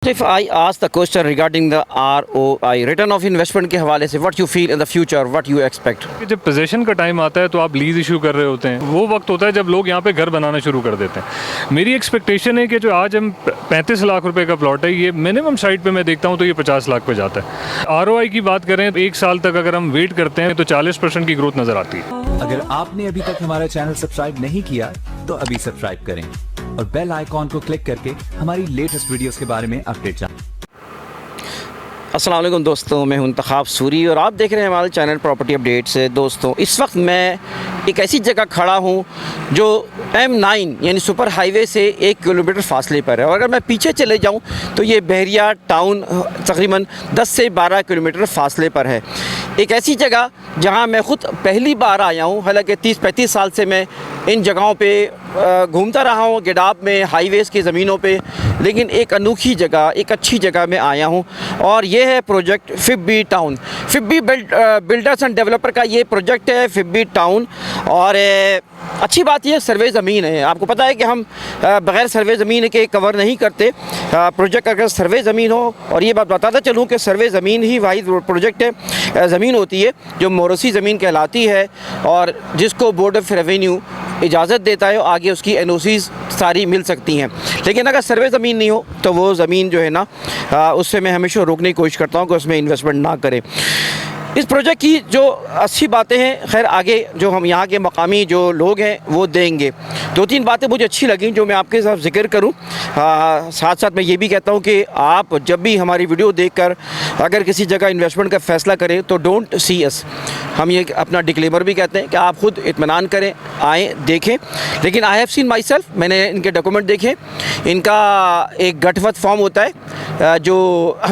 If I ask the question regarding the ROI, return of investment के हवाले से, what you feel in the future, what you expect? जब possession का time आता है तो आप लीज इशू कर रहे होते हैं, वो वक्त होता है जब लोग यहाँ पे घर बनाना शुरू कर देते हैं। मेरी एक्सपेक्टेशन है कि जो आज हम 35 लाख रुपए का प्लॉट है, ये मिनिमम साइट पे मैं देखता हूँ तो ये 50 लाख पे जाता है। ROI की बात करें तो 1 साल तक अगर हम वेट करते हैं तो 40% की ग्रोथ नज़र आती है। अगर आपने अभी तक हमारा चैनल सब्सक्राइब नहीं किया तो अभी सब्सक्राइब करें और बेल आइकॉन को क्लिक करके हमारी लेटेस्ट वीडियोस के बारे में अपडेट जानें। अस्सलाम वालेकुम दोस्तों, मैं हूं इंतखाब सूरी और आप देख रहे हैं हमारे चैनल प्रॉपर्टी अपडेट्स। दोस्तों, इस वक्त मैं एक ऐसी जगह खड़ा हूं जो M9 यानी सुपर हाईवे से 1 किलोमीटर फासले पर है, और अगर मैं पीछे चले जाऊं तो ये बहरिया टाउन तकरीबन 10 से 12 किलोमीटर फासले पर है। एक ऐसी जगह जहां मैं ख़ुद पहली बार आया हूं, हालांकि 30-35 साल से मैं इन जगहों पे घूमता रहा हूं, गिडाब में, हाईवेज़ की ज़मीनों पे, लेकिन एक अनोखी जगह, एक अच्छी जगह में आया हूं और ये है प्रोजेक्ट फिब्बी टाउन। फिब्बी बिल्डर्स एंड डेवलपर का ये प्रोजेक्ट है फिब्बी टाउन। और अच्छी बात यह सर्वे ज़मीन है। आपको पता है कि हम बग़ैर सर्वे ज़मीन के कवर नहीं करते प्रोजेक्ट। अगर सर्वे ज़मीन हो, और ये बात बताता चलूँ कि सर्वे ज़मीन ही वाहिद प्रोजेक्ट है, ज़मीन होती है जो मोरसी ज़मीन कहलाती है और जिसको बोर्ड ऑफ रेवेन्यू इजाज़त देता है, आगे उसकी NOCs सारी मिल सकती हैं। लेकिन अगर सर्वे ज़मीन नहीं हो तो वो ज़मीन जो है ना, उससे मैं हमेशा रोकने की कोशिश करता हूँ कि उसमें इन्वेस्टमेंट ना करें। इस प्रोजेक्ट की जो अच्छी बातें हैं, खैर आगे जो हम यहाँ के मकामी जो लोग हैं वो देंगे। 2-3 बातें मुझे अच्छी लगी जो मैं आपके साथ ज़िक्र करूँ। साथ साथ मैं ये भी कहता हूँ कि आप जब भी हमारी वीडियो देखकर अगर किसी जगह इन्वेस्टमेंट का फ़ैसला करें तो डोंट सी अस। हम ये अपना डिक्लेमर भी कहते हैं कि आप ख़ुद इत्मीनान करें, आएँ, देखें। लेकिन I have seen my self, मैंने इनके डॉक्यूमेंट देखे, इनका एक गठवत फॉर्म होता है जो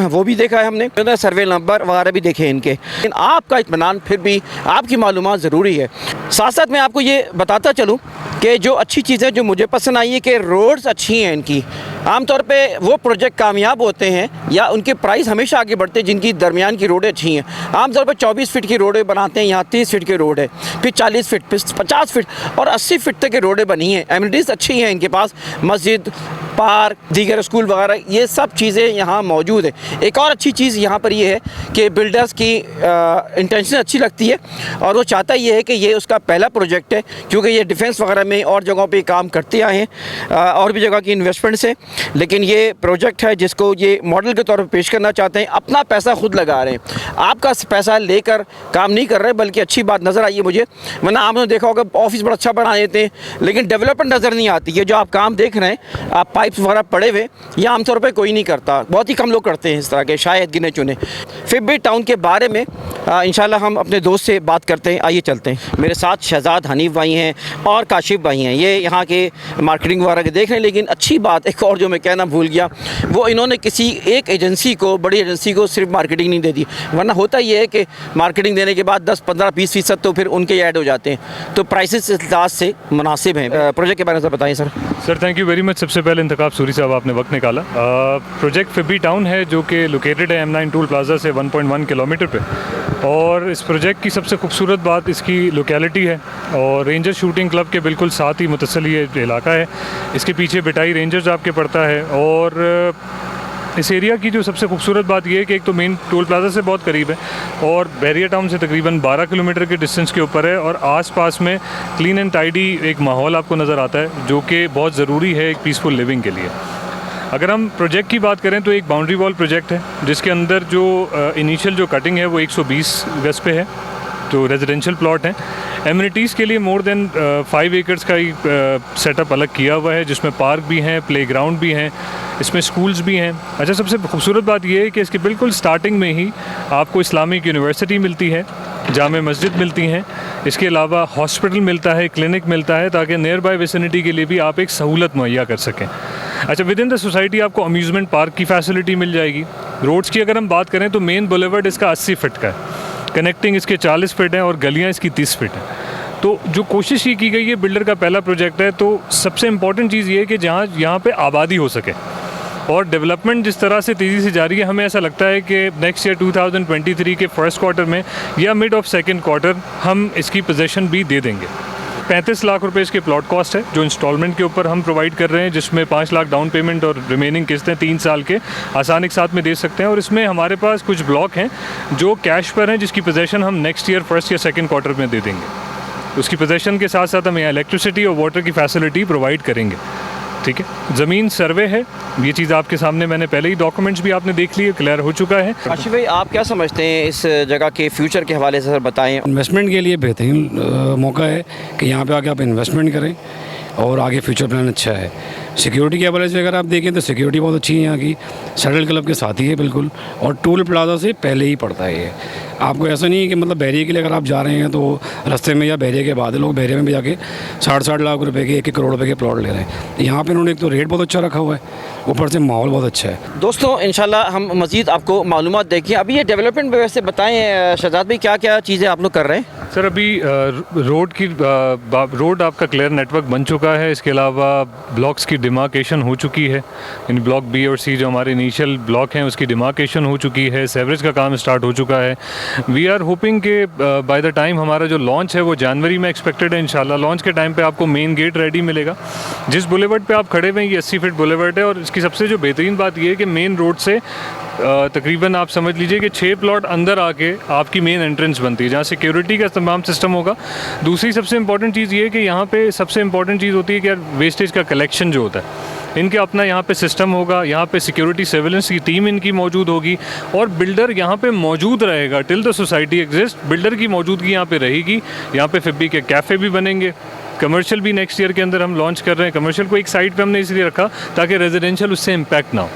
वो भी देखा है हमने, सर्वे नंबर वगैरह भी देखे इनके। लेकिन आपका इत्मीनान फिर भी, आपकी मालूमात ज़रूरी है। साथ साथ मैं आपको ये बताता चलूँ कि जो अच्छी चीज़ें जो मुझे पसंद आई है कि रोड्स अच्छी हैं इनकी। आमतौर पे वो प्रोजेक्ट कामयाब होते हैं या उनके प्राइस हमेशा आगे बढ़ते हैं जिनकी दरमियान की रोडें अच्छी हैं। आमतौर पे 24 फीट की रोडें बनाते हैं, यहाँ 30 फीट की रोड है, फिर 40 फीट, फिर 50 फीट और 80 फीट तक की रोडें बनी हैं। एमिनिटीज़ अच्छी हैं इनके पास, मस्जिद, पार्क, दीगर स्कूल वगैरह, ये सब चीज़ें यहाँ मौजूद है। एक और अच्छी चीज़ यहाँ पर ये है कि बिल्डर्स की इंटेंशन अच्छी लगती है और वो चाहता ये है कि ये उसका पहला प्रोजेक्ट है, क्योंकि ये डिफेंस वगैरह में और जगहों पे काम करते आए हैं और भी जगह की इन्वेस्टमेंट से। लेकिन ये प्रोजेक्ट है जिसको ये मॉडल के तौर पर पेश करना चाहते हैं। अपना पैसा खुद लगा रहे हैं, आपका पैसा लेकर काम नहीं कर रहे, बल्कि अच्छी बात नज़र आई है मुझे। वरना आपने देखा होगा ऑफिस बड़ा अच्छा बना देते हैं लेकिन डेवलपमेंट नज़र नहीं आती। ये जो आप काम देख रहे हैं, आप पाइप्स वगैरह पड़े हुए, ये आमतौर पर कोई नहीं करता, बहुत ही कम लोग करते हैं इस तरह के, शायद गिने चुने। फिब्बी टाउन के बारे में इंशाल्लाह हम अपने दोस्त से बात करते हैं। आइए चलते हैं। मेरे साथ शहजाद हनीफ भाई हैं और काशिफ भाई हैं, ये यहाँ के मार्केटिंग वगैरह के देख रहे हैं। लेकिन अच्छी बात एक और जो मैं कहना भूल गया, वो इन्होंने किसी एक एजेंसी को, बड़ी एजेंसी को सिर्फ मार्केटिंग नहीं दे दी। वरना होता ये है कि मार्केटिंग देने के बाद 10-15-20% तो फिर उनके ऐड हो जाते हैं, तो प्राइसेस इस लिहाज से मुनासिब हैं। प्रोजेक्ट के बारे में बताइए sir. Sir thank you very much. सबसे पहले इंतखाब सूरी साहब, आपने वक्त निकाला। प्रोजेक्ट फिब्बी टाउन है जो कि लोकेटेड है M9 टूल प्लाजा से 1.1 किलोमीटर पे, और इस प्रोजेक्ट की सबसे खूबसूरत बात इसकी लोकेलिटी है और रेंजर शूटिंग क्लब के बिल्कुल साथ ही मुतसल ये इलाका है। इसके पीछे बिटाई रेंजर्स आपके पड़ता है, और इस एरिया की जो सबसे खूबसूरत बात यह है कि एक तो मेन टोल प्लाजा से बहुत करीब है और बहरिया टाउन से तकरीबन 12 किलोमीटर के डिस्टेंस के ऊपर है, और आसपास में क्लीन एंड टाइडी एक माहौल आपको नज़र आता है जो कि बहुत ज़रूरी है एक पीसफुल लिविंग के लिए। अगर हम प्रोजेक्ट की बात करें तो एक बाउंड्री वॉल प्रोजेक्ट है जिसके अंदर जो इनिशियल जो कटिंग है वो 120 गज पे है, तो रेजिडेंशियल प्लॉट है। एमिनिटीज़ के लिए मोर देन 5 एकर्स का ही सेटअप अलग किया हुआ है, जिसमें पार्क भी हैं, प्लेग्राउंड भी हैं, इसमें स्कूल्स भी हैं। अच्छा, सबसे खूबसूरत बात यह है कि इसके बिल्कुल स्टार्टिंग में ही आपको इस्लामिक यूनिवर्सिटी मिलती है, जामे मस्जिद मिलती हैं, इसके अलावा हॉस्पिटल मिलता है, क्लिनिक मिलता है, ताकि नियर बाय विसिनिटी के लिए भी आप एक सहूलत मुहैया कर सकें। अच्छा, विद इन द सोसाइटी आपको अम्यूज़मेंट पार्क की फैसिलिटी मिल जाएगी। रोड्स की अगर हम बात करें तो मेन बुलेवर्ड इसका 80 फीट का है, कनेक्टिंग इसके 40 फीट हैं और गलियाँ इसकी 30 फीट हैं। तो जो कोशिश ये की गई है, बिल्डर का पहला प्रोजेक्ट है, तो सबसे इम्पॉर्टेंट चीज़ ये है कि जहाँ यहाँ पे आबादी हो सके, और डेवलपमेंट जिस तरह से तेज़ी से जारी है, हमें ऐसा लगता है कि नेक्स्ट ईयर 2023 के फर्स्ट क्वार्टर में या मिड ऑफ सेकंड क्वार्टर हम इसकी पोजीशन भी दे देंगे। 35 लाख रुपए इसके प्लॉट कॉस्ट है, जो इंस्टॉलमेंट के ऊपर हम प्रोवाइड कर रहे हैं, जिसमें 5 लाख डाउन पेमेंट और रिमेनिंग किस्तें 3 साल के आसान एक साथ में दे सकते हैं। और इसमें हमारे पास कुछ ब्लॉक हैं जो कैश पर हैं, जिसकी पोजेसन हम नेक्स्ट ईयर फर्स्ट या सेकेंड क्वार्टर में दे देंगे। उसकी पोजेसन के साथ साथ हम यहाँ इलेक्ट्रिसिटी और वाटर की फैसिलिटी प्रोवाइड करेंगे। ठीक है, ज़मीन सर्वे है, ये चीज़ आपके सामने मैंने पहले ही डॉक्यूमेंट्स भी आपने देख लिए, क्लियर हो चुका है। आशिफ भाई, आप क्या समझते हैं इस जगह के फ्यूचर के हवाले से सर बताएं। इन्वेस्टमेंट के लिए बेहतरीन मौका है कि यहाँ पे आके आप इन्वेस्टमेंट करें और आगे फ्यूचर प्लान अच्छा है। सिक्योरिटी के हवाले से अगर आप देखें तो सिक्योरिटी बहुत अच्छी है यहाँ की, सेटल क्लब के साथ ही है बिल्कुल, और टोल प्लाजा से पहले ही पड़ता है ये। आपको ऐसा नहीं है कि मतलब बैरिया के लिए अगर आप जा रहे हैं तो रास्ते में या बैरिया के बाद लोग बैरिया में भी जाके 60-60 लाख रुपए के 1-1 करोड़ रुपए के प्लॉट ले रहे हैं। यहाँ पे उन्होंने एक तो रेट बहुत अच्छा रखा हुआ है, ऊपर से माहौल बहुत अच्छा है। दोस्तों इंशाल्लाह हम मज़ीद आपको मालूमात देखें। अभी ये डेवलपमेंट में वैसे बताएं शहजाद भाई, क्या क्या चीज़ें आप लोग कर रहे हैं? सर अभी रोड आपका क्लियर नेटवर्क बन चुका है। इसके अलावा ब्लॉक्स की डिमार्केशन हो चुकी है, इन ब्लॉक बी और सी जो हमारे इनिशियल ब्लॉक हैं उसकी डिमार्केशन हो चुकी है। सेवरेज का काम स्टार्ट हो चुका है। वी आर होपिंग कि बाय द टाइम हमारा जो लॉन्च है वो जनवरी में एक्सपेक्टेड है इंशाल्लाह। लॉन्च के टाइम पे आपको मेन गेट रेडी मिलेगा। जिस बुलेवर्ड पे आप खड़े हुए हैं ये 80 फीट बुलेवर्ड है, और इसकी सबसे जो बेहतरीन बात ये है कि मेन रोड से तकरीबन आप समझ लीजिए कि 6 प्लॉट अंदर आके आपकी मेन एंट्रेंस बनती है, जहाँ सिक्योरिटी का तमाम सिस्टम होगा। दूसरी सबसे इंपॉर्टेंट चीज़ ये है कि यहाँ पे सबसे इंपॉर्टेंट चीज़ होती है कि यार वेस्टेज का कलेक्शन जो होता है इनके अपना यहाँ पे सिस्टम होगा। यहाँ पे सिक्योरिटी सर्विलेंस की टीम इनकी मौजूद होगी, और बिल्डर यहाँ पे मौजूद रहेगा till the society exist. Builder की मौजूदगी यहाँ पे रहेगी। यहाँ पे फिब्बी के कैफ़े भी बनेंगे। कमर्शियल भी नेक्स्ट ईयर के अंदर हम लॉन्च कर रहे हैं। कमर्शियल को एक साइड पे हमने इसलिए रखा ताकि रेजिडेंशियल उससे इम्पैक्ट ना हो।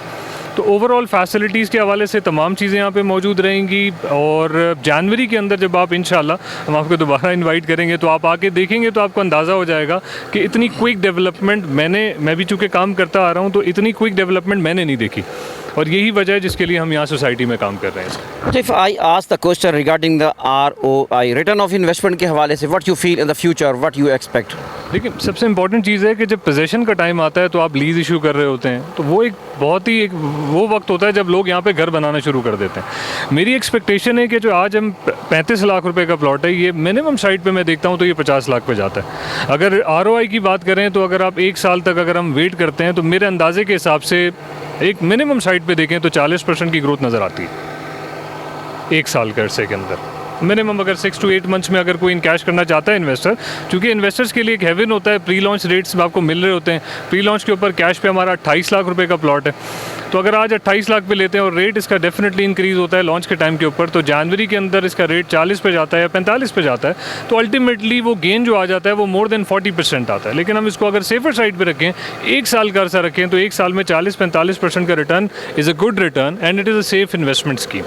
तो ओवरऑल फैसिलिटीज़ के हवाले से तमाम चीज़ें यहाँ पे मौजूद रहेंगी। और जनवरी के अंदर जब आप इंशाल्लाह हम आपको दोबारा इनवाइट करेंगे तो आप आके देखेंगे तो आपको अंदाज़ा हो जाएगा कि इतनी क्विक डेवलपमेंट मैं भी चूँकि काम करता आ रहा हूँ तो इतनी क्विक डेवलपमेंट मैंने नहीं देखी, और यही वजह है जिसके लिए हम यहाँ सोसाइटी में काम कर रहे हैं। If I ask the question regarding the ROI, return of investment के हवाले से, what you feel in the future, what you expect? देखिए सबसे इंपॉर्टेंट चीज़ है कि जब पोजेसन का टाइम आता है तो आप लीज इशू कर रहे होते हैं, तो वो एक बहुत ही वो वक्त होता है जब लोग यहाँ पे घर बनाना शुरू कर देते हैं। मेरी एक्सपेक्टेशन है कि जो आज हम 35 लाख रुपए का प्लॉट है, ये मिनिमम साइड पे मैं देखता हूँ तो ये 50 लाख पे जाता है। अगर ROI की बात करें तो अगर आप 1 साल तक अगर हम वेट करते हैं तो मेरे अंदाजे के हिसाब से एक मिनिमम साइड पे देखें तो 40% की ग्रोथ नज़र आती है 1 साल के अरसे के अंदर। मिनिमम अगर 6 to 8 मंथ्स में अगर कोई इनकैश करना चाहता है इन्वेस्टर, क्योंकि इन्वेस्टर्स के लिए एक हेवन होता है, प्री लॉन्च रेट्स आपको मिल रहे होते हैं। प्री लॉन्च के ऊपर कैश पे हमारा 28 लाख रुपए का प्लॉट है, तो अगर आज 28 लाख पे लेते हैं और रेट इसका डेफिनेटली इंक्रीज़ होता है लॉन्च के टाइम के ऊपर, तो जनवरी के अंदर इसका रेट 40 पे जाता है या 45 पे जाता है, तो अल्टीमेटली वो गेन जो आ जाता है वो मोर देन 40% आता है। लेकिन हम इसको अगर सेफर साइड पे रखें, 1 साल का अर्सा रखें, तो 1 साल में 40-45% का return is a good return and it is a safe investment scheme.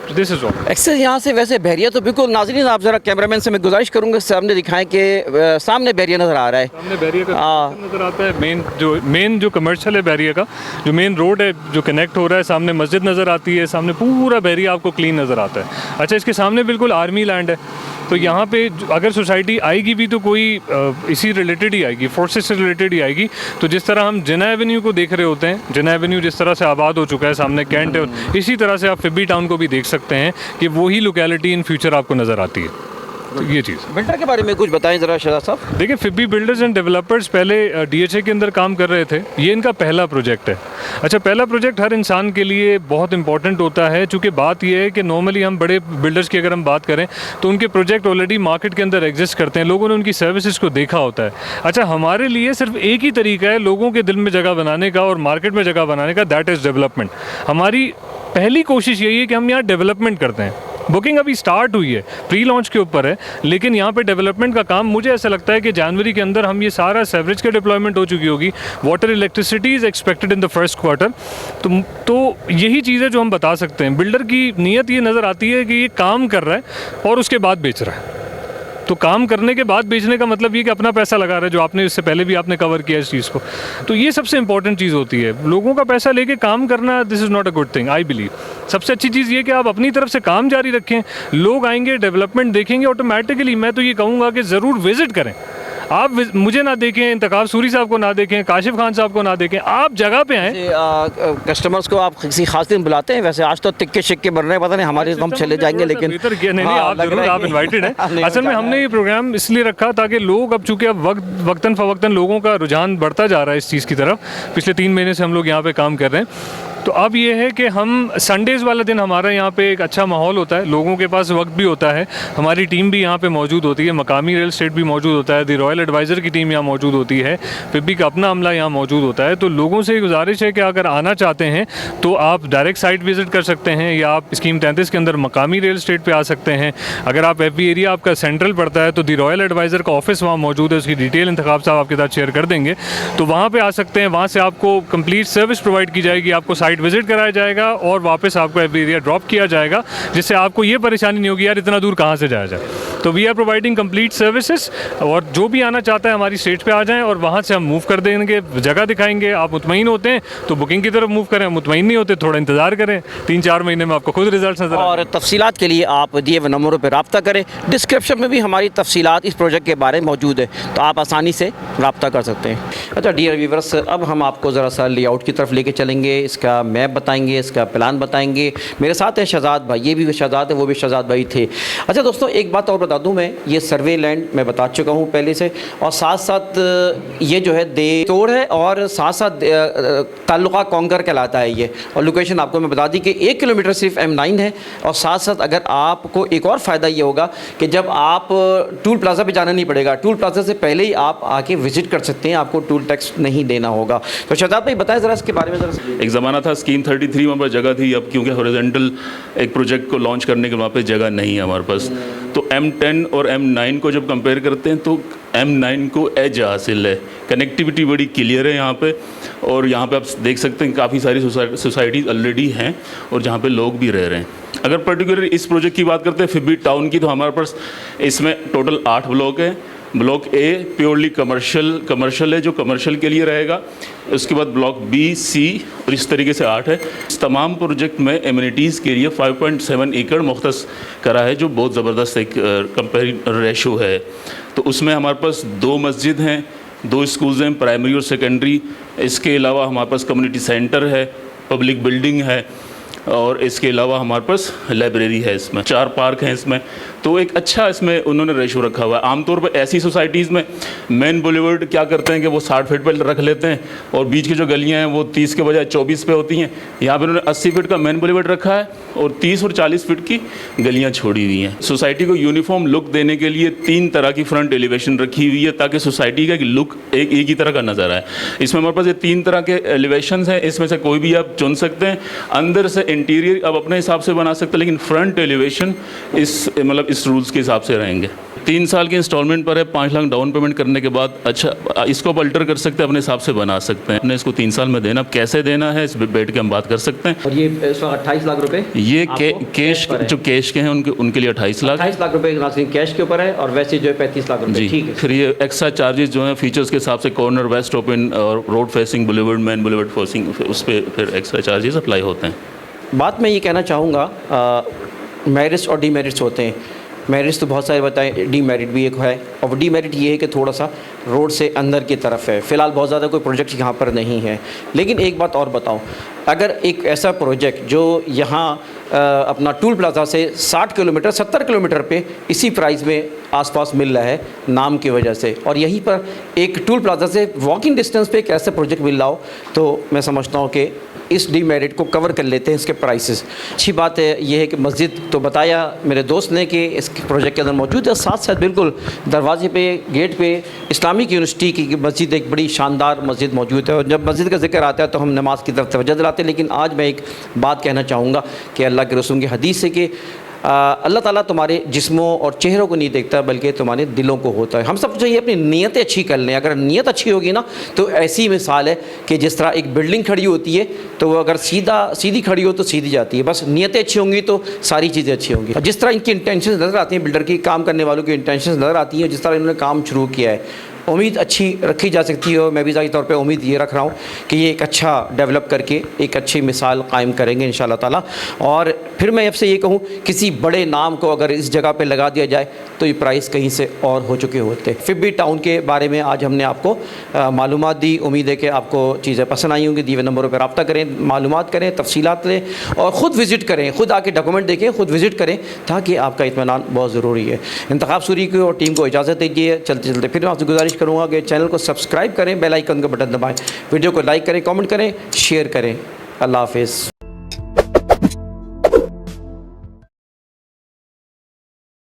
This is all. Access यहाँ से वैसे बैरियर तो बिल्कुल, नाज़रीन आप ज़रा कैमरामैन से मैं गुजारिश करूँगा सामने दिखाएं कि सामने बैरियर नज़र आ रहा है। सामने बैरियर का नज़र आता है। मेन जो कमर्शियल है बैरियर का, जो मेन रोड है जो कनेक्ट हो रहा है, सामने मस्जिद नज़र आती है, सामने पूरा बैरियर आपको क्लीन नज़र आता है। अच्छा, इसके सामने बिल्कुल आर्मी लैंड है, तो यहाँ पे अगर सोसाइटी आएगी भी तो कोई इसी रिलेटेड ही आएगी, फोर्सेस से रिलेटेड ही आएगी। तो जिस तरह हम जिना एवेन्यू को देख रहे होते हैं, जिना एवेन्यू जिस तरह से आबाद हो चुका है, सामने कैंट है, इसी तरह से आप फिब्बी टाउन को भी देख सकते हैं कि वही लोकेलिटी इन फ्यूचर आपको नज़र आती है। तो ये चीज़। बिल्डर के बारे में कुछ बताएं ज़रा शहजाद साहब। देखिए फिब्बी बिल्डर्स एंड डेवलपर्स पहले DHA के अंदर काम कर रहे थे, ये इनका पहला प्रोजेक्ट है। अच्छा, पहला प्रोजेक्ट हर इंसान के लिए बहुत इंपॉर्टेंट होता है, चूँकि बात यह है कि नॉर्मली हम बड़े बिल्डर्स की अगर हम बात करें तो उनके प्रोजेक्ट ऑलरेडी मार्केट के अंदर एग्जिस्ट करते हैं, लोगों ने उनकी सर्विसेज को देखा होता है। अच्छा, हमारे लिए सिर्फ एक ही तरीका है लोगों के दिल में जगह बनाने का और मार्केट में जगह बनाने का, दैट इज़ डेवलपमेंट। हमारी पहली कोशिश यही है कि हम यहाँ डेवलपमेंट करते हैं। बुकिंग अभी स्टार्ट हुई है, प्री लॉन्च के ऊपर है, लेकिन यहाँ पे डेवलपमेंट का काम मुझे ऐसा लगता है कि जनवरी के अंदर हम ये सारा सेवरेज का डिप्लॉयमेंट हो चुकी होगी। Water electricity is expected in the first quarter. तो यही चीज़ है जो हम बता सकते हैं। बिल्डर की नीयत ये नज़र आती है कि ये काम कर रहा है और उसके बाद बेच रहा है। तो काम करने के बाद बेचने का मतलब ये कि अपना पैसा लगा रहा है, जो आपने इससे पहले भी आपने कवर किया इस चीज़ को। तो ये सबसे इंपॉर्टेंट चीज़ होती है, लोगों का पैसा लेके काम करना, this is not a good thing I believe. सबसे अच्छी चीज़ ये कि आप अपनी तरफ से काम जारी रखें, लोग आएंगे, डेवलपमेंट देखेंगे, ऑटोमेटिकली मैं तो ये कहूँगा कि ज़रूर विज़िट करें। आप मुझे ना देखें, इंतखाब सूरी साहब को ना देखें, काशिफ खान साहब को ना देखें, आप जगह पे आएँ। कस्टमर्स को आप किसी खास दिन बुलाते हैं? वैसे आज तो तिक्के शिक्के बन रहे हैं, पता नहीं हमारे तो हम चले जाएंगे, लेकिन नहीं, आप जरूर, आप इनवाइटेड हैं। असल में हमने ये प्रोग्राम इसलिए रखा ताकि लोग, अब चूंकि अब वक्तन फवक्तन लोगों का रुझान बढ़ता जा रहा है इस चीज़ की तरफ, पिछले 3 महीने से हम लोग यहाँ पे काम कर रहे हैं, तो अब ये है कि हम संडेज़ वाला दिन हमारा यहाँ पे एक अच्छा माहौल होता है, लोगों के पास वक्त भी होता है, हमारी टीम भी यहाँ पे मौजूद होती है, मकामी रियल एस्टेट भी मौजूद होता है, द रॉयल एडवाइज़र की टीम यहाँ मौजूद होती है, पिब्बी का अपना अमला यहाँ मौजूद होता है। तो लोगों से गुजारिश है कि अगर आना चाहते हैं तो आप डायरेक्ट साइट विज़िट कर सकते हैं, या आप स्कीम 33 के अंदर मकामी रियल एस्टेट पे आ सकते हैं। अगर आप FB एरिया आपका सेंट्रल पड़ता है तो द रॉयल एडवाइज़र का ऑफिस वहाँ मौजूद है, उसकी डिटेल इंतखाब साहब आपके साथ शेयर कर देंगे, तो वहाँ पर आ सकते हैं। वहाँ से आपको कंप्लीट सर्विस प्रोवाइड की जाएगी, आपको साइट विज़िट कराया जाएगा और वापस आपको FB एरिया ड्रॉप किया जाएगा, जिससे आपको ये परेशानी नहीं होगी यार इतना दूर कहाँ से जाया जाए। तो we are providing complete services, और जो भी आना चाहता है हमारी स्टेज पे आ जाएं और वहाँ से हम मूव कर देंगे, जगह दिखाएंगे। आप मुतमईन होते हैं तो बुकिंग की तरफ मूव करें, मुतमईन नहीं होते थोड़ा इंतज़ार करें, 3-4 महीने में आपको खुद रिजल्ट नजर और तफसीलात के लिए आप दिए हुए नंबरों पर रब्ता करें। डिस्क्रिप्शन में भी हमारी तफसीलात इस प्रोजेक्ट के बारे में मौजूद है, तो आप आसानी से रब्ता कर सकते हैं। अच्छा डियर व्यूअर्स, अब हम आपको ज़रा सा लेआउट की तरफ लेके चलेंगे, इसका मैप बताएंगे, इसका प्लान बताएंगे। मेरे साथ है शहजाद भाई, ये भी शहजाद है, वो भी शहजाद भाई थे। अच्छा दोस्तों, एक बात और बता दूं, मैं ये सर्वे लैंड मैं बता चुका हूं पहले से, और साथ साथ ये जो है देतोड़ है, और साथ साथ ताल्लुका कोंगर कहलाता है ये। और लोकेशन आपको मैं बता दी कि 1 किलोमीटर सिर्फ M9 है। और साथ साथ अगर आपको एक और फ़ायदा ये होगा कि जब आप टूल प्लाज़ा पे जाना नहीं पड़ेगा, टूल प्लाज़ा से पहले ही आप आके विज़िट कर सकते हैं, आपको टूल टैक्स नहीं देना होगा। तो शहजाद भाई बताएं ज़रा इसके बारे में। ज़रा एक ज़माना था स्कीम 33 वहाँ पर जगह थी, अब क्योंकि हॉरिजॉन्टल एक प्रोजेक्ट को लॉन्च करने के वहाँ पे जगह नहीं है हमारे पास, तो M10 और M9 को जब कंपेयर करते हैं तो M9 को एज हासिल है, कनेक्टिविटी बड़ी क्लियर है यहाँ पे, और यहाँ पे आप देख सकते हैं काफ़ी सारी सोसाइटीज़ ऑलरेडी हैं और जहाँ पे लोग भी रह रहे हैं। अगर पर्टिकुलर इस प्रोजेक्ट की बात करते हैं फिब्बी टाउन की, तो हमारे पास इसमें टोटल 8 ब्लॉक हैं। ब्लॉक A प्योरली कमर्शियल है, जो कमर्शियल के लिए रहेगा। उसके बाद ब्लॉक B, C और इस तरीके से 8 है। इस तमाम प्रोजेक्ट में एमिनिटीज़ के लिए 5.7 एकड़ मुख्तस करा है, जो बहुत ज़बरदस्त एक कंपेयर रेशो है। तो उसमें हमारे पास 2 मस्जिद हैं, 2 स्कूल्स हैं, प्राइमरी और सेकेंडरी। इसके अलावा हमारे पास कम्युनिटी सेंटर है, पब्लिक बिल्डिंग है, और इसके अलावा हमारे पास लाइब्रेरी है, इसमें 4 पार्क हैं इसमें। तो एक अच्छा इसमें उन्होंने रेशो रखा हुआ है। आमतौर पर ऐसी सोसाइटीज़ में मेन बुलेवर्ड क्या करते हैं कि वो 60 फीट पर रख लेते हैं, और बीच की जो गलियां हैं वो 30 के बजाय 24 पे होती हैं। यहाँ पर उन्होंने 80 फीट का मेन बुलेवर्ड रखा है और 30 और 40 फीट की गलियाँ छोड़ी हुई हैं। सोसाइटी को यूनिफॉर्म लुक देने के लिए 3 तरह की फ्रंट एलिवेशन रखी हुई है, ताकि सोसाइटी का लुक एक ही तरह का नज़र आए। इसमें हमारे पास ये 3 तरह के एलिवेशन हैं, इसमें से कोई भी आप चुन सकते हैं। अंदर से इंटीरियर आप अपने हिसाब से बना सकते हैं, लेकिन फ्रंट एलिवेशन इस रूल्स के हिसाब से रहेंगे। 3 साल के इंस्टॉलमेंट पर है, 5 लाख डाउन पेमेंट करने के बाद अच्छा इसको आप अल्टर कर सकते हैं, अपने हिसाब से बना सकते हैं। अपने इसको 3 साल में देना, कैसे देना है इस पर बैठ के हम बात कर सकते हैं। और ये 28 लाख रुपए ये कैश जो कैश के हैं उनके लिए 28 लाख 28 लाख रुपए कैश के ऊपर है, और वैसे जो है 35 लाख रुपए। ठीक है। फिर ये एक्स्ट्रा चार्जेस जो हैं फीचर्स के हिसाब से, कॉर्नर, वेस्ट ओपन और road facing boulevard, man boulevard facing, उस पर फिर एक्स्ट्रा चार्जेस अप्लाई होते हैं। बात मैं ये कहना चाहूँगा, मेरिट्स और डीमेरिट्स होते हैं। मेरिट्स तो बहुत सारे बताएं, डीमेरिट भी एक है, और डीमेरिट ये है कि थोड़ा सा रोड से अंदर की तरफ है। फ़िलहाल बहुत ज़्यादा कोई प्रोजेक्ट यहाँ पर नहीं है। लेकिन एक बात और बताऊँ, अगर एक ऐसा प्रोजेक्ट जो यहाँ अपना टूल प्लाज़ा से 60 किलोमीटर 70 किलोमीटर पे इसी प्राइस में आसपास मिल रहा है नाम की वजह से, और यहीं पर एक टूल प्लाज़ा से वॉकिंग डिस्टेंस पे एक ऐसा प्रोजेक्ट मिल रहा हो, तो मैं समझता हूँ कि इस डीमेरिट को कवर कर लेते हैं इसके प्राइसेस। अच्छी बात है ये है कि मस्जिद तो बताया मेरे दोस्त ने कि इस प्रोजेक्ट के अंदर मौजूद है, साथ साथ बिल्कुल दरवाजे पे, गेट पे इस्लामिक यूनिवर्सिटी की मस्जिद, एक बड़ी शानदार मस्जिद मौजूद है। और जब मस्जिद का जिक्र आता है तो हम नमाज की तरफ तवज्जो दिलाते हैं। लेकिन आज मैं एक बात कहना चाहूँगा कि अल्लाह के रसूल की हदीस है कि अल्लाह ताला तुम्हारे जिस्मों और चेहरों को नहीं देखता, बल्कि तुम्हारे दिलों को होता है। हम सब चाहिए अपनी नीयतें अच्छी कर लें। अगर नीयत अच्छी होगी ना, तो ऐसी मिसाल है कि जिस तरह एक बिल्डिंग खड़ी होती है, तो वो अगर सीधी खड़ी हो तो सीधी जाती है। बस नीयतें अच्छी होंगी तो सारी चीज़ें अच्छी होंगी। जिस तरह इनकी इंटेंशन नज़र आती हैं, बिल्डर की काम करने वालों की इंटेंशन नज़र आती हैं, जिस तरह इन्होंने काम शुरू किया है, उम्मीद अच्छी रखी जा सकती है और मैं भी ज़ाहिर तौर पे उम्मीद ये रख रहा हूँ कि ये एक अच्छा डेवलप करके एक अच्छी मिसाल कायम करेंगे इंशाल्लाह ताला। और फिर मैं आपसे ये कहूँ, किसी बड़े नाम को अगर इस जगह पे लगा दिया जाए तो ये प्राइस कहीं से और हो चुके होते। फिबी टाउन के बारे में आज हमने आपको मालूमात दी। उम्मीद है कि आपको चीज़ें पसंद आई होंगी। दिए हुए नंबरों पर रब्ता करें, मालूमात करें, तफसीलात लें और ख़ुद विज़िट करें, ख़ुद आके डॉक्यूमेंट देखें, ख़ुद विज़िट करें, ताकि आपका इत्मीनान बहुत ज़रूरी है। इंतखाब सूरी की और टीम को इजाज़त दीजिए। चलते चलते फिर मैं आपसे गुजारिश करूँगा कि चैनल को सब्सक्राइब करें, बेल आइकन का बटन दबाएँ, वीडियो को लाइक करें, कमेंट करें, शेयर करें। अल्लाह हाफ़िज़।